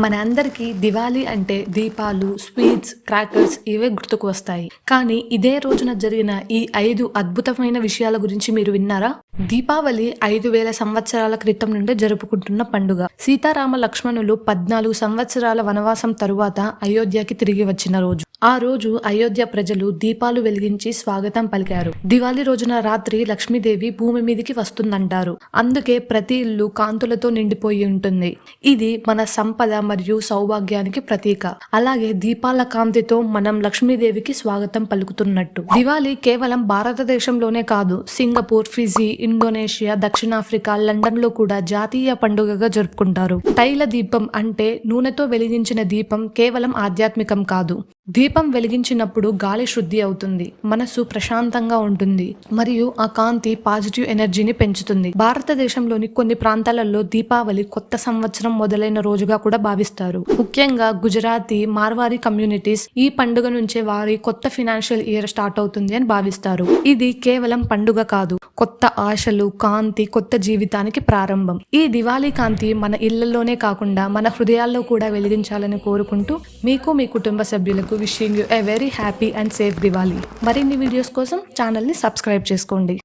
మన అందరికీ దివాళీ అంటే దీపాలు, స్వీట్స్, క్రాకర్స్ ఇవే గుర్తుకు వస్తాయి. కానీ ఇదే రోజున జరిగిన ఈ 5 అద్భుతమైన విషయాల గురించి మీరు విన్నారా? దీపావళి 5000 సంవత్సరాల క్రితం నుండే జరుపుకుంటున్న పండుగ. సీతారామ లక్ష్మణులు 14 సంవత్సరాల వనవాసం తరువాత అయోధ్యకి తిరిగి వచ్చిన రోజు. ఆ రోజు అయోధ్య ప్రజలు దీపాలు వెలిగించి స్వాగతం పలికారు. దివాళీ రోజున రాత్రి లక్ష్మీదేవి భూమి మీదికి వస్తుందంటారు. అందుకే ప్రతి ఇల్లు కాంతులతో నిండిపోయి ఉంటుంది. ఇది మన సంపద మరియు సౌభాగ్యానికి ప్రతీక. అలాగే దీపాల కాంతితో మనం లక్ష్మీదేవికి స్వాగతం పలుకుతున్నట్టు. దివాళీ కేవలం భారతదేశంలోనే కాదు, సింగపూర్, ఫిజీ, ఇండోనేషియా, దక్షిణాఫ్రికా, లండన్ లో కూడా జాతీయ పండుగగా జరుపుకుంటారు. తైల దీపం అంటే నూనెతో వెలిగించిన దీపం కేవలం ఆధ్యాత్మికం కాదు. దీపం వెలిగించినప్పుడు గాలి శుద్ధి అవుతుంది, మనసు ప్రశాంతంగా ఉంటుంది మరియు ఆ కాంతి పాజిటివ్ ఎనర్జీని పెంచుతుంది. భారతదేశంలోని కొన్ని ప్రాంతాలలో దీపావళి కొత్త సంవత్సరం మొదలైన రోజుగా కూడా భావిస్తారు. ముఖ్యంగా గుజరాతీ, మార్వారీ కమ్యూనిటీస్ ఈ పండుగ నుంచే వారి కొత్త ఫినాన్షియల్ ఇయర్ స్టార్ట్ అవుతుంది అని భావిస్తారు. ఇది కేవలం పండుగ కాదు, కొత్త ఆశలు, కాంతి, కొత్త జీవితానికి ప్రారంభం. ఈ దివాళీ కాంతి మన ఇళ్లలోనే కాకుండా మన హృదయాల్లో కూడా వెలిగించాలని కోరుకుంటూ మీకు, మీ కుటుంబ సభ్యులకు wishing you a very happy and safe Diwali. మరిన్ని వీడియోస్ కోసం ఛానల్ని సబ్స్క్రైబ్ చేసుకోండి.